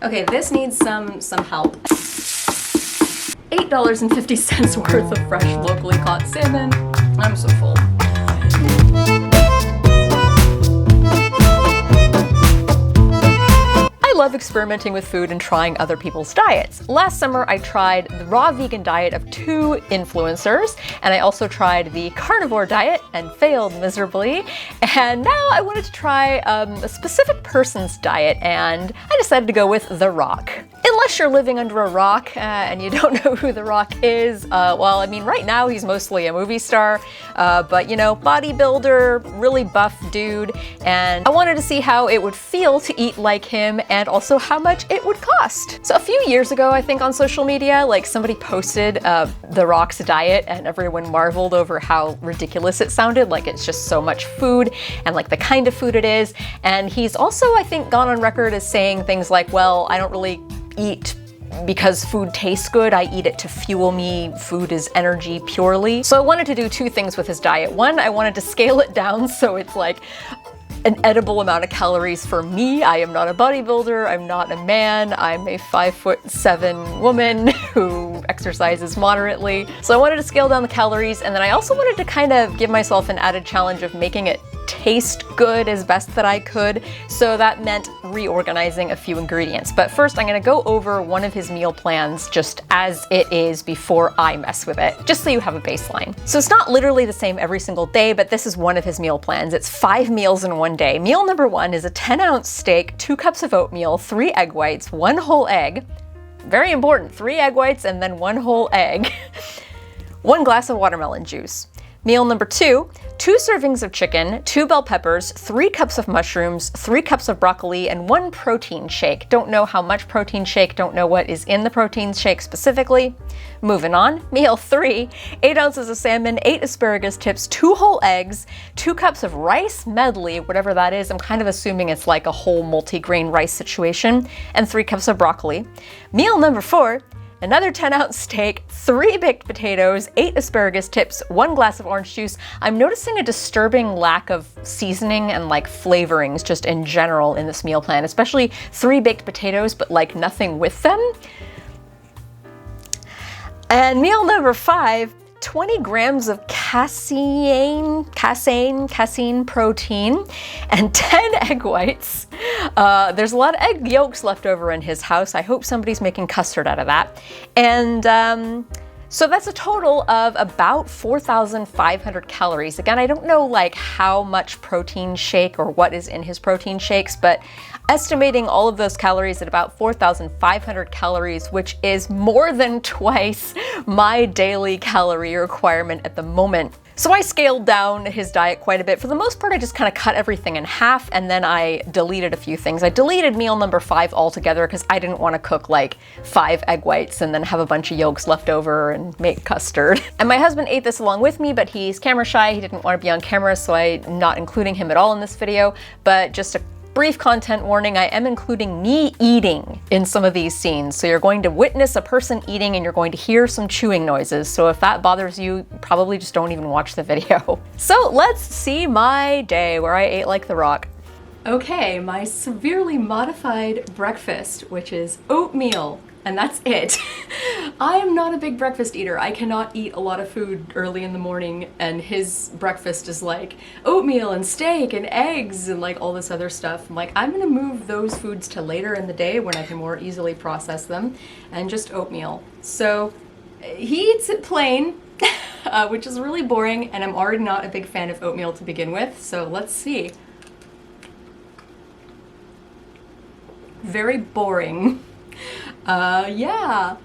Okay, this needs some help. $8.50 worth of fresh, locally caught salmon. I'm so full. I love experimenting with food and trying other people's diets. Last summer, I tried the raw vegan diet of 2 influencers, and I also tried the carnivore diet and failed miserably. And now I wanted to try a specific person's diet, and I decided to go with The Rock. Unless you're living under a rock and you don't know who The Rock is, well, I mean, right now he's mostly a movie star, but you know, bodybuilder, really buff dude, and I wanted to see how it would feel to eat like him and also how much it would cost. So a few years ago, I think on social media, like somebody posted The Rock's diet and everyone marveled over how ridiculous it sounded, like it's just so much food and like the kind of food it is. And he's also, I think, gone on record as saying things like, well, I don't really eat because food tastes good, I eat it to fuel me. Food is energy purely. So I wanted to do 2 things with his diet. One, I wanted to scale it down so it's like an edible amount of calories for me. I am not a bodybuilder, I'm not a man, I'm a 5'7" woman who exercises moderately. So I wanted to scale down the calories, and then I also wanted to kind of give myself an added challenge of making it taste good as best that I could, so that meant reorganizing a few ingredients. But first I'm gonna go over one of his meal plans just as it is before I mess with it, just so you have a baseline. So it's not literally the same every single day, but this is one of his meal plans. It's 5 meals in one day. Meal number 1 is a 10-ounce steak, 2 cups of oatmeal, 3 egg whites, 1 whole egg. Very important, 3 egg whites and then 1 whole egg. 1 glass of watermelon juice. Meal number 2, 2 servings of chicken, 2 bell peppers, 3 cups of mushrooms, 3 cups of broccoli, and 1 protein shake. Don't know how much protein shake, don't know what is in the protein shake specifically. Moving on, meal 3, 8 ounces of salmon, 8 asparagus tips, 2 whole eggs, 2 cups of rice medley, whatever that is, I'm kind of assuming it's like a whole multi-grain rice situation, and 3 cups of broccoli. Meal number 4, another 10-ounce steak, 3 baked potatoes, 8 asparagus tips, 1 glass of orange juice. I'm noticing a disturbing lack of seasoning and like flavorings just in general in this meal plan, especially 3 baked potatoes, but like nothing with them. And meal number 5, 20 grams of casein protein, and 10 egg whites. There's a lot of egg yolks left over in his house. I hope somebody's making custard out of that. And so that's a total of about 4,500 calories. Again, I don't know like how much protein shake or what is in his protein shakes, but estimating all of those calories at about 4,500 calories, which is more than twice my daily calorie requirement at the moment. So I scaled down his diet quite a bit. For the most part, I just kind of cut everything in half, and then I deleted a few things. I deleted meal number 5 altogether because I didn't want to cook like 5 egg whites and then have a bunch of yolks left over and make custard. And my husband ate this along with me, but he's camera shy. He didn't want to be on camera, so I'm not including him at all in this video. But just a brief content warning, I am including me eating in some of these scenes. So you're going to witness a person eating and you're going to hear some chewing noises. So if that bothers you, probably just don't even watch the video. So let's see my day where I ate like The Rock. Okay, my severely modified breakfast, which is oatmeal, and that's it. I am not a big breakfast eater. I cannot eat a lot of food early in the morning, and his breakfast is like oatmeal and steak and eggs and like all this other stuff. I'm like, I'm gonna move those foods to later in the day when I can more easily process them, and just oatmeal. So he eats it plain, which is really boring, and I'm already not a big fan of oatmeal to begin with, so let's see. Very boring. Yeah.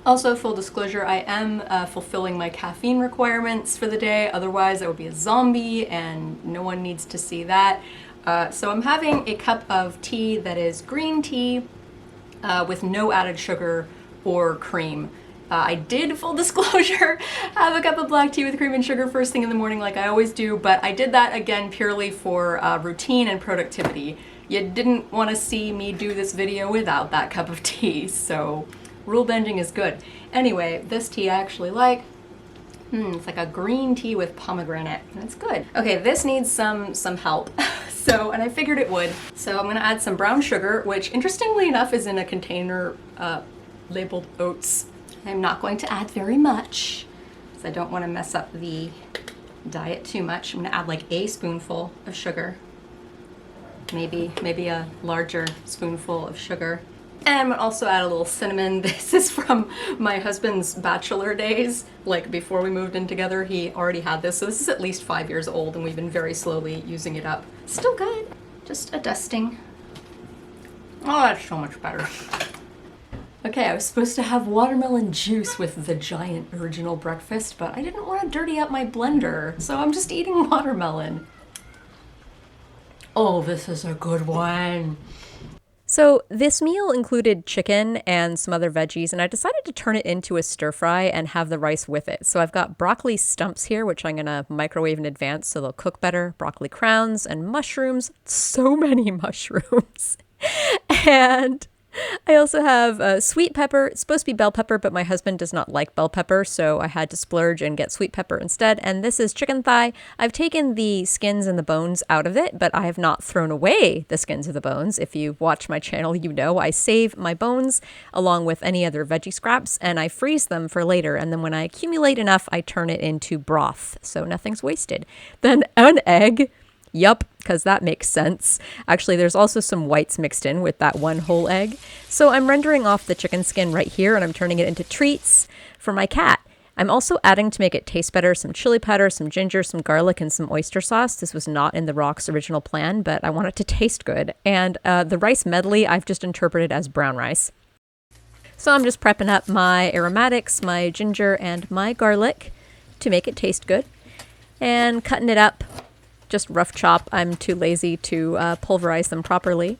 Also, full disclosure, I am fulfilling my caffeine requirements for the day, otherwise I would be a zombie and no one needs to see that. So I'm having a cup of tea that is green tea with no added sugar or cream. I did, full disclosure, have a cup of black tea with cream and sugar first thing in the morning like I always do, but I did that again purely for routine and productivity. You didn't want to see me do this video without that cup of tea, so rule bending is good. Anyway, this tea I actually like. It's like a green tea with pomegranate, and it's good. Okay, this needs some help. So, and I figured it would. So I'm gonna add some brown sugar, which interestingly enough is in a container labeled oats. I'm not going to add very much because I don't want to mess up the diet too much. I'm gonna add like a spoonful of sugar. Maybe a larger spoonful of sugar. And I'm gonna also add a little cinnamon. This is from my husband's bachelor days. Like before we moved in together, he already had this. So this is at least 5 years old and we've been very slowly using it up. Still good, just a dusting. Oh, that's so much better. Okay, I was supposed to have watermelon juice with the giant original breakfast, but I didn't want to dirty up my blender, so I'm just eating watermelon. Oh, this is a good one. So this meal included chicken and some other veggies, and I decided to turn it into a stir fry and have the rice with it. So I've got broccoli stumps here, which I'm gonna microwave in advance so they'll cook better, broccoli crowns, and mushrooms. So many mushrooms. And I also have sweet pepper. It's supposed to be bell pepper, but my husband does not like bell pepper, so I had to splurge and get sweet pepper instead. And this is chicken thigh. I've taken the skins and the bones out of it, but I have not thrown away the skins or the bones. If you watch my channel, you know I save my bones along with any other veggie scraps, and I freeze them for later. And then when I accumulate enough, I turn it into broth, so nothing's wasted. Then an egg. Yup, because that makes sense. Actually, there's also some whites mixed in with that one whole egg. So I'm rendering off the chicken skin right here and I'm turning it into treats for my cat. I'm also adding, to make it taste better, some chili powder, some ginger, some garlic, and some oyster sauce. This was not in the Rock's original plan, but I want it to taste good. And the rice medley I've just interpreted as brown rice. So I'm just prepping up my aromatics, my ginger, and my garlic to make it taste good. And cutting it up. Just rough chop. I'm too lazy to pulverize them properly.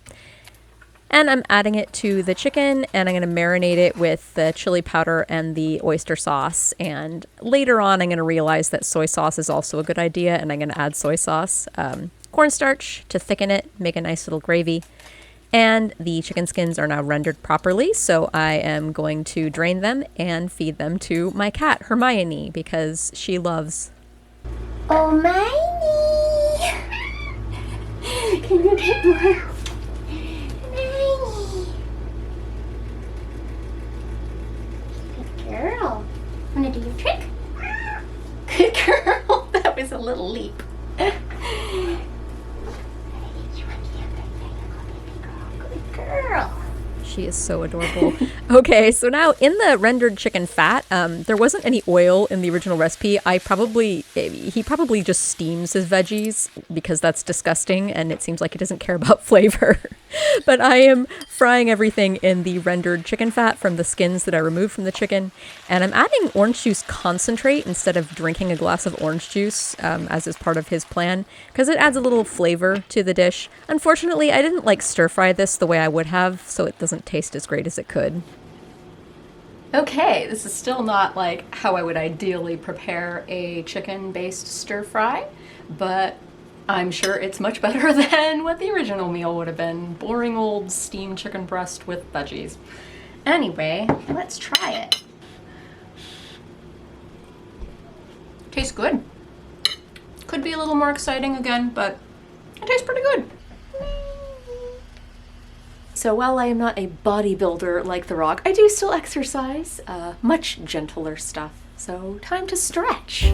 And I'm adding it to the chicken, and I'm going to marinate it with the chili powder and the oyster sauce. And later on, I'm going to realize that soy sauce is also a good idea, and I'm going to add soy sauce. Cornstarch to thicken it, make a nice little gravy. And the chicken skins are now rendered properly, so I am going to drain them and feed them to my cat, Hermione, because she loves... Oh, Hermione! Can you get more? Hermione! Good girl. Wanna do your trick? Good girl. That was a little leap. Good girl. She is so adorable. Okay, so now in the rendered chicken fat, there wasn't any oil in the original recipe. He probably just steams his veggies because that's disgusting and it seems like he doesn't care about flavor. But I am frying everything in the rendered chicken fat from the skins that I removed from the chicken. And I'm adding orange juice concentrate instead of drinking a glass of orange juice, as is part of his plan, because it adds a little flavor to the dish. Unfortunately, I didn't like stir fry this the way I would have, so it doesn't taste as great as it could. Okay, this is still not like how I would ideally prepare a chicken-based stir fry, but I'm sure it's much better than what the original meal would have been. Boring old steamed chicken breast with veggies. Anyway, let's try it. Tastes good. Could be a little more exciting again, but it tastes pretty good. So while I am not a bodybuilder like The Rock, I do still exercise, much gentler stuff. So time to stretch.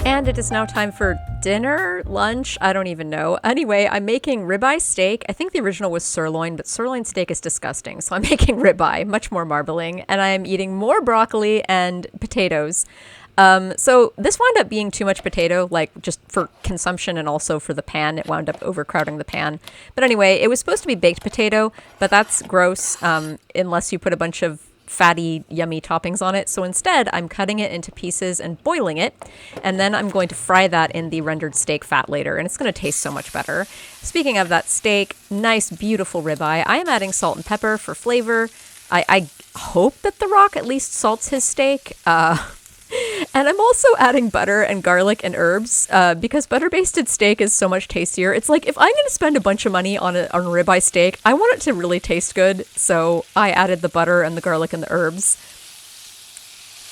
And it is now time for dinner, lunch, I don't even know. Anyway, I'm making ribeye steak. I think the original was sirloin, but sirloin steak is disgusting. So I'm making ribeye, much more marbling, and I'm eating more broccoli and potatoes. So this wound up being too much potato, like just for consumption and also for the pan. It wound up overcrowding the pan. But anyway, it was supposed to be baked potato, but that's gross unless you put a bunch of fatty, yummy toppings on it. So instead, I'm cutting it into pieces and boiling it. And then I'm going to fry that in the rendered steak fat later. And it's going to taste so much better. Speaking of that steak, nice, beautiful ribeye. I am adding salt and pepper for flavor. I hope that The Rock at least salts his steak. And I'm also adding butter and garlic and herbs because butter basted steak is so much tastier. It's like if I'm going to spend a bunch of money on a ribeye steak, I want it to really taste good. So I added the butter and the garlic and the herbs.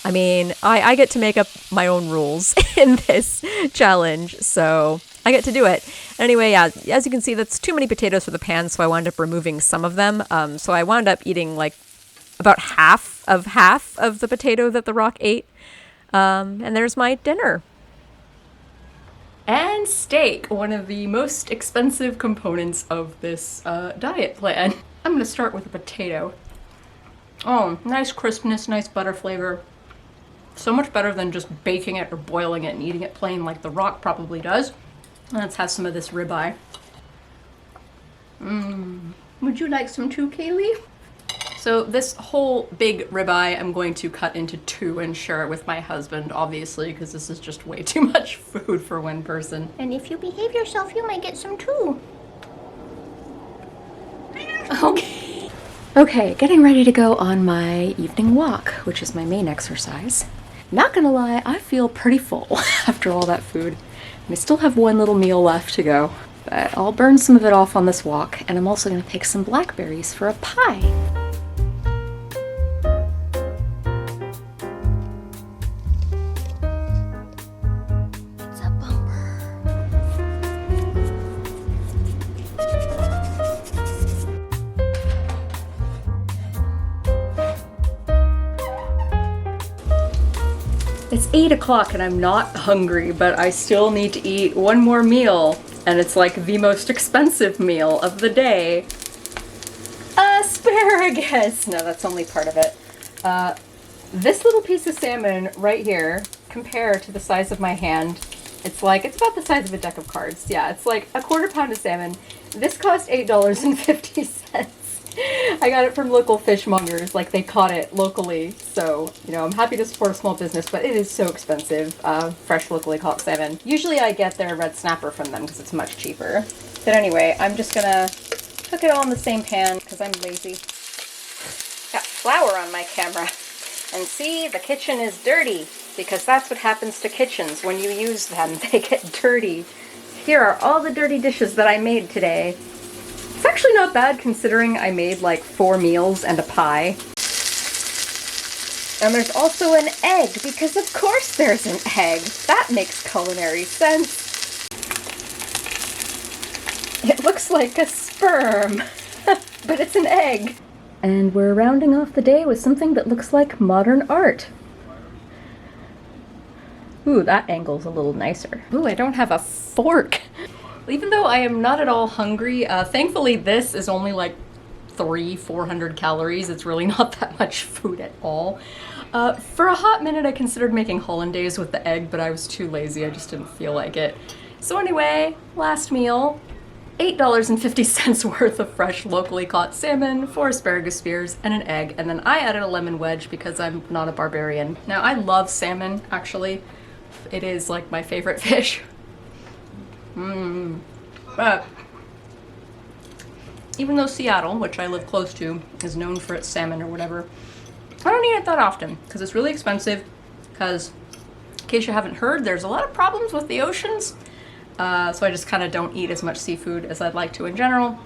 I mean, I get to make up my own rules in this challenge, so I get to do it. Anyway, yeah, as you can see, that's too many potatoes for the pan, so I wound up removing some of them. So I wound up eating like about half of the potato that the rock ate. And there's my dinner. And steak, one of the most expensive components of this diet plan. I'm gonna start with a potato. Oh, nice crispness, nice butter flavor. So much better than just baking it or boiling it and eating it plain like the rock probably does. Let's have some of this ribeye. Would you like some too, Kaylee? So this whole big ribeye I'm going to cut into two and share it with my husband, obviously, because this is just way too much food for one person. And if you behave yourself, you might get some too. Okay. Okay, getting ready to go on my evening walk, which is my main exercise. Not gonna lie, I feel pretty full after all that food. And I still have one little meal left to go, but I'll burn some of it off on this walk, and I'm also gonna pick some blackberries for a pie. It's a bumper. It's 8 o'clock and I'm not hungry, but I still need to eat one more meal, and it's like the most expensive meal of the day. Asparagus! No, that's only part of it. This little piece of salmon right here, compared to the size of my hand, it's about the size of a deck of cards. Yeah, it's like a quarter pound of salmon. This cost $8.50. I got it from local fishmongers, like they caught it locally, so, you know, I'm happy to support a small business, but it is so expensive, fresh locally caught salmon. Usually I get their red snapper from them because it's much cheaper. But anyway, I'm just gonna cook it all in the same pan because I'm lazy. Got flour on my camera. And see, the kitchen is dirty because that's what happens to kitchens when you use them. They get dirty. Here are all the dirty dishes that I made today. It's actually not bad considering I made like 4 meals and a pie. And there's also an egg, because of course there's an egg. That makes culinary sense. It looks like a sperm, but it's an egg. And we're rounding off the day with something that looks like modern art. Ooh, that angle's a little nicer. Ooh, I don't have a fork. Even though I am not at all hungry, thankfully this is only like 400 calories. It's really not that much food at all. For a hot minute I considered making hollandaise with the egg, but I was too lazy. I just didn't feel like it. So anyway, last meal, $8.50 worth of fresh locally caught salmon, 4 asparagus spears, and an egg. And then I added a lemon wedge because I'm not a barbarian. Now I love salmon, actually. It is like my favorite fish. But even though Seattle, which I live close to, is known for its salmon or whatever, I don't eat it that often because it's really expensive. Because, in case you haven't heard, there's a lot of problems with the oceans. So I just kind of don't eat as much seafood as I'd like to in general.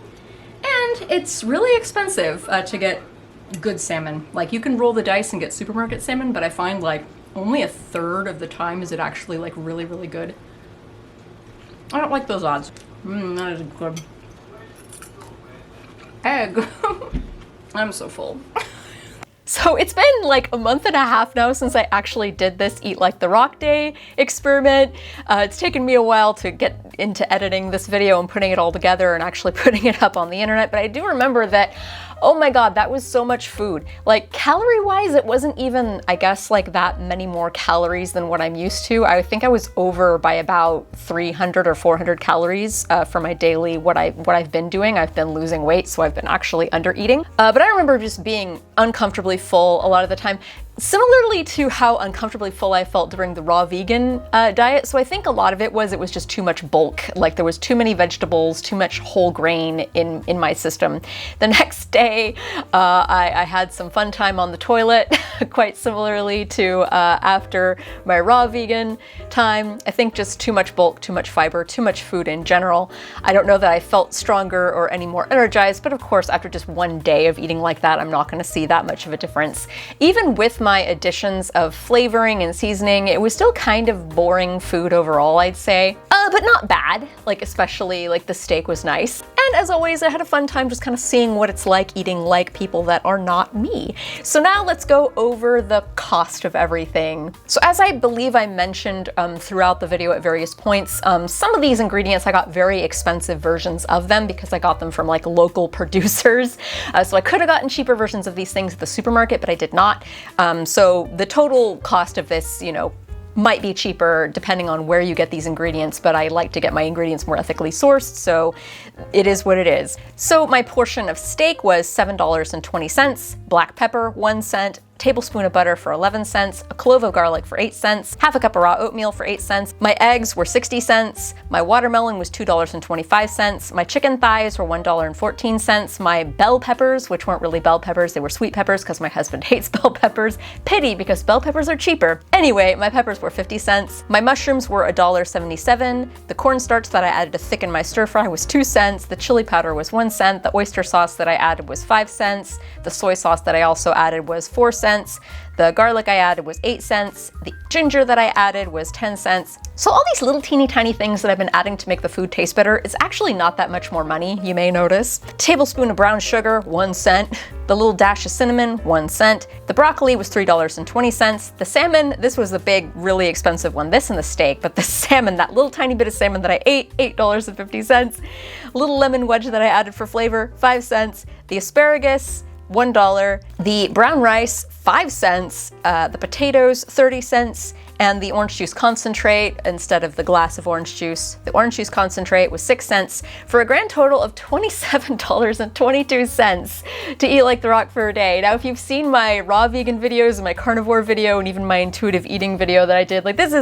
And it's really expensive to get good salmon. Like, you can roll the dice and get supermarket salmon, but I find like only a third of the time is it actually like really, really good. I don't like those odds. That is good. Egg. I'm so full. So it's been like a month and a half now since I actually did this Eat Like the Rock Day experiment. It's taken me a while to get into editing this video and putting it all together and actually putting it up on the internet, but I do remember that, oh my god, that was so much food. Like, calorie-wise, it wasn't even, I guess, like that many more calories than what I'm used to. I think I was over by about 300 or 400 calories for my daily, what I've been doing. I've been losing weight, so I've been actually under eating. But I remember just being uncomfortably full a lot of the time. Similarly to how uncomfortably full I felt during the raw vegan diet, so I think a lot of it was just too much bulk. Like there was too many vegetables, too much whole grain in my system. The next day, I had some fun time on the toilet, quite similarly to after my raw vegan time. I think just too much bulk, too much fiber, too much food in general. I don't know that I felt stronger or any more energized, but of course, after just one day of eating like that, I'm not going to see that much of a difference. Even with my additions of flavoring and seasoning, it was still kind of boring food overall, I'd say. But not bad, like especially like the steak was nice. And as always, I had a fun time just kind of seeing what it's like eating like people that are not me. So now let's go over the cost of everything. So as I believe I mentioned throughout the video at various points, some of these ingredients I got very expensive versions of them because I got them from like local producers. So I could have gotten cheaper versions of these things at the supermarket, but I did not. So the total cost of this, you know, might be cheaper depending on where you get these ingredients, but I like to get my ingredients more ethically sourced, so it is what it is. So my portion of steak was $7.20, black pepper 1 cent, tablespoon of butter for 11 cents, a clove of garlic for 8 cents, half a cup of raw oatmeal for 8 cents, my eggs were 60 cents, my watermelon was $2.25, my chicken thighs were $1.14, my bell peppers, which weren't really bell peppers, they were sweet peppers because my husband hates bell peppers. Pity, because bell peppers are cheaper. Anyway, my peppers were 50 cents, my mushrooms were $1.77, the cornstarch that I added to thicken my stir fry was 2 cents, the chili powder was 1 cent, the oyster sauce that I added was 5 cents, the soy sauce that I also added was 4 cents, the garlic I added was 8 cents, the ginger that I added was 10 cents. So all these little teeny tiny things that I've been adding to make the food taste better is actually not that much more money, you may notice. A tablespoon of brown sugar, 1 cent. The little dash of cinnamon, 1 cent. The broccoli was $3.20. The salmon, this was the big, really expensive one, this and the steak, but the salmon, that little tiny bit of salmon that I ate, $8.50. A little lemon wedge that I added for flavor, 5 cents. The asparagus, $1. The brown rice, 5 cents. The potatoes, 30 cents. And the orange juice concentrate, instead of the glass of orange juice, the orange juice concentrate was 6 cents, for a grand total of $27.22 to eat like The Rock for a day. Now, if you've seen my raw vegan videos and my carnivore video and even my intuitive eating video that I did, like this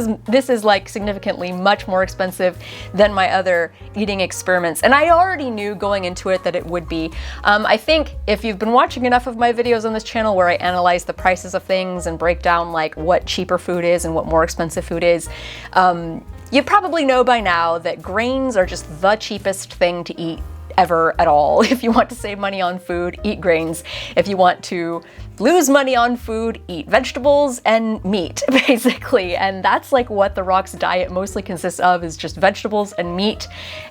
is like significantly much more expensive than my other eating experiments. And I already knew going into it that it would be. I think if you've been watching enough of my videos on this channel where I analyze the prices of things and break down like what cheaper food is and what more expensive food is, you probably know by now that grains are just the cheapest thing to eat ever at all. If you want to save money on food, eat grains. If you want to lose money on food, eat vegetables and meat, basically. And that's like what The Rock's diet mostly consists of, is just vegetables and meat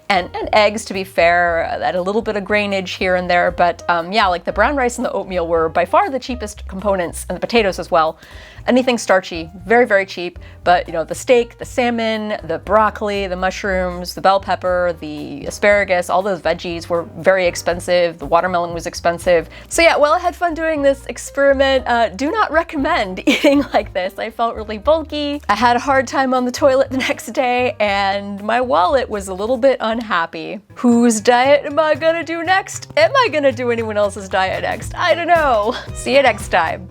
and eggs, to be fair, at a little bit of grainage here and there. But yeah, like the brown rice and the oatmeal were by far the cheapest components, and the potatoes as well. Anything starchy, very, very cheap. But you know, the steak, the salmon, the broccoli, the mushrooms, the bell pepper, the asparagus, all those veggies were very expensive. The watermelon was expensive. So yeah, well, I had fun doing this experiment. Do not recommend eating like this. I felt really bulky. I had a hard time on the toilet the next day, and my wallet was a little bit unhappy. Whose diet am I gonna do next? Am I gonna do anyone else's diet next? I don't know. See you next time.